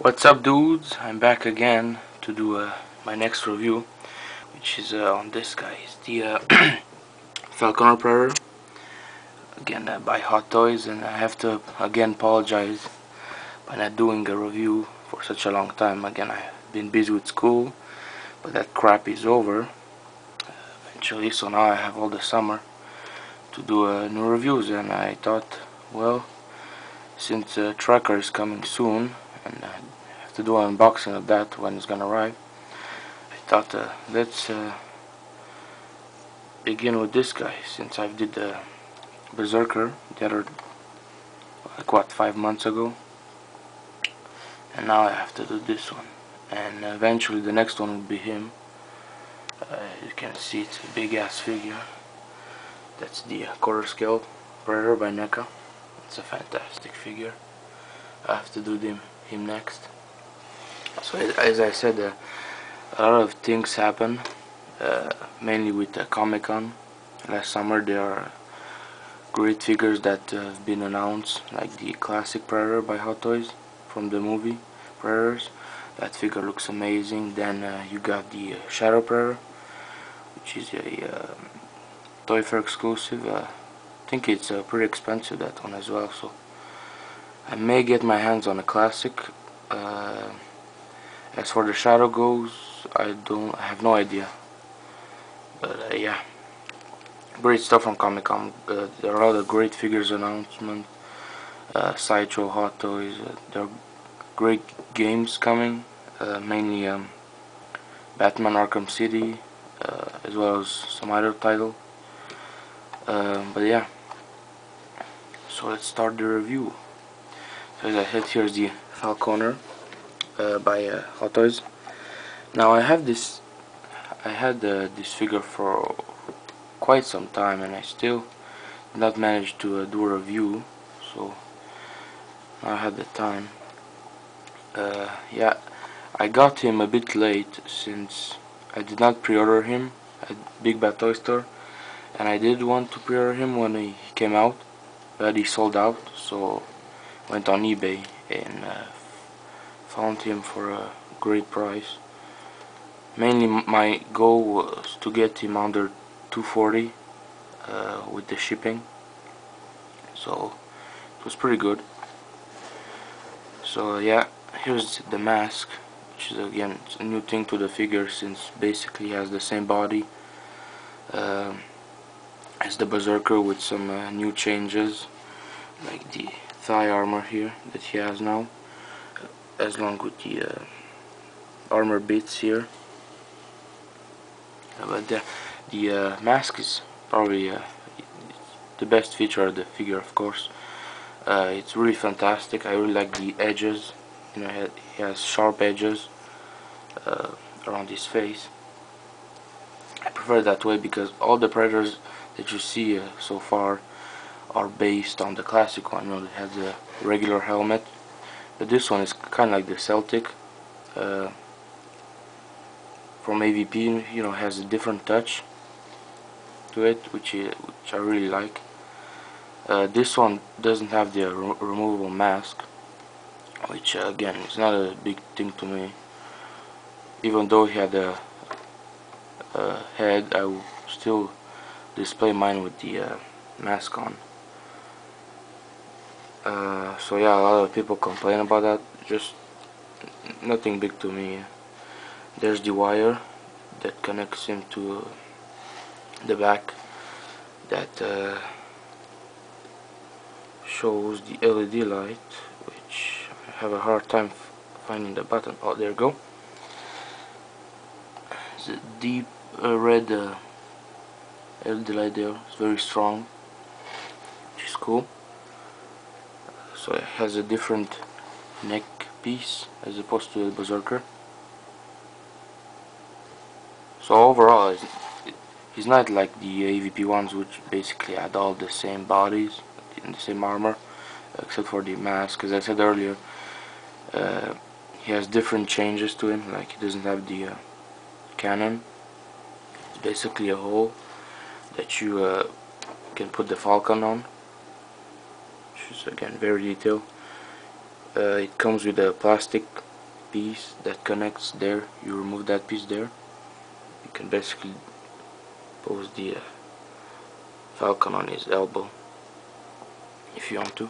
What's up, dudes? I'm back again to do my next review, which is on this guy. It's the falconer predator, again by Hot Toys, and I have to again apologize by not doing a review for such a long time. Again, I've been busy with school, but that crap is over eventually, so now I have all the summer to do new reviews, and I thought, well, since Tracker is coming soon, and I have to do an unboxing of that when it's gonna arrive, I thought let's begin with this guy, since I did the Berserker the other, like what, 5 months ago, and now I have to do this one, and eventually the next one will be him. You can see it's a big ass figure. That's the quarter scale Predator by NECA. It's a fantastic figure. I have to do him next. So as I said, a lot of things happen, mainly with Comic-Con last summer. There are great figures that have been announced, like the classic Predator by Hot Toys from the movie Predators. That figure looks amazing. Then you got the Shadow Predator, which is a Toy Fair exclusive. I think it's pretty expensive, that one as well, so I may get my hands on a classic. As for the Shadow goes, I have no idea, but yeah, great stuff from Comic-Con. There are other great figures announcement, Sideshow, Hot Toys. There are great games coming, mainly Batman Arkham City, as well as some other title. But yeah, so let's start the review. So as I said, here's the falconer by Hot Toys. Now I had this figure for quite some time, and I still did not manage to do a review, so now I had the time. Yeah, I got him a bit late since I did not pre-order him at Big Bad Toy Store, and I did want to pre-order him when he came out, but he sold out, so went on eBay and found him for a great price. Mainly my goal was to get him under 240 with the shipping, so it was pretty good. So yeah, here's the mask, which is again it's a new thing to the figure, since basically he has the same body as the Berserker, with some new changes, like the thigh armor here that he has now, as long with the armor bits here. But the mask is probably the best feature of the figure, of course. It's really fantastic. I really like the edges. You know, he has sharp edges around his face. I prefer it that way because all the Predators that you see so far are based on the classic one. You know, it has a regular helmet, but this one is kind of like the Celtic from AVP. You know, has a different touch to it, which I really like. This one doesn't have the removable mask, which again is not a big thing to me. Even though he had a head, I will still display mine with the mask on. So yeah, a lot of people complain about that. Just nothing big to me. There's the wire that connects him to the back, that shows the LED light, which I have a hard time finding the button. Oh, there you go. It's a deep red LED light there. It's very strong, which is cool. So it has a different neck piece as opposed to the Berserker. So overall, he's not like the AVP ones, which basically had all the same bodies and the same armor, except for the mask. As I said earlier, he has different changes to him. Like, he doesn't have the cannon. It's basically a hole that you can put the falcon on, which is again very detailed. It comes with a plastic piece that connects there. You remove that piece there, you can basically pose the falcon on his elbow if you want to,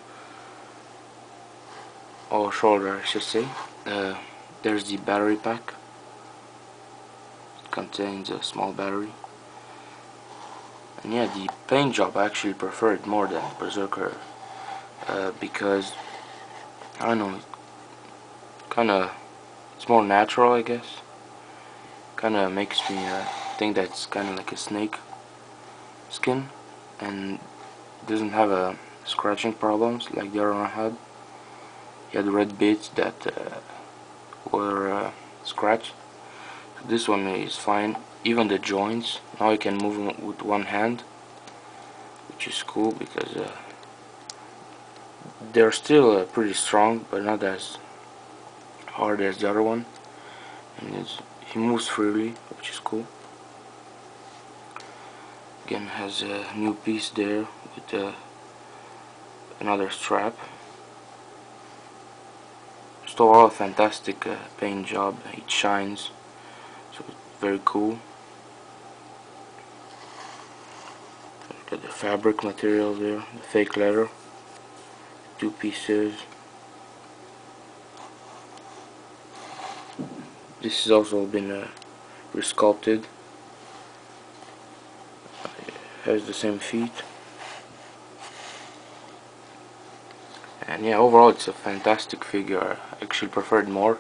or shoulder I should say. There's the battery pack. It contains a small battery. And yeah, the paint job I actually prefer it more than Berserker, because I don't know, it's more natural, I guess. Kinda makes me think that it's kinda like a snake skin, and doesn't have scratching problems like the other one had. He had red bits that were scratched. This one is fine. Even the joints, now I can move them with one hand, which is cool because they're still pretty strong, but not as hard as the other one. And he moves freely, which is cool. Again, has a new piece there with another strap. Just overall, fantastic paint job. It shines, so it's very cool. Look at the fabric material there, the fake leather, 2 pieces. This has also been resculpted. It has the same feet. And yeah, overall it's a fantastic figure. I actually prefer it more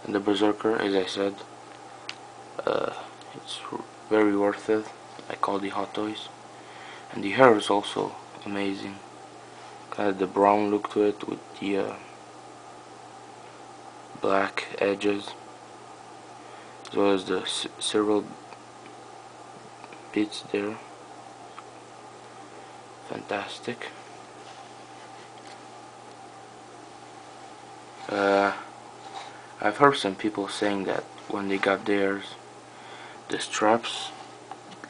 than the Berserker, as I said. It's very worth it, like all the Hot Toys. And the hair is also amazing. Kind of the brown look to it with the black edges, as well as the several bits there. Fantastic. I've heard some people saying that when they got theirs, the straps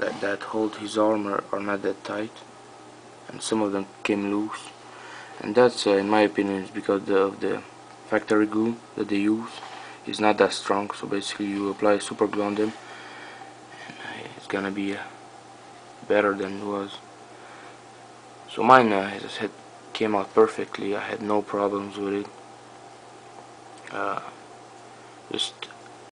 that hold his armor are not that tight, and some of them came loose. And that's, in my opinion, is because of the factory glue that they use is not that strong. So basically, you apply super glue on them, and it's gonna be better than it was. So mine, as I said, came out perfectly. I had no problems with it. Just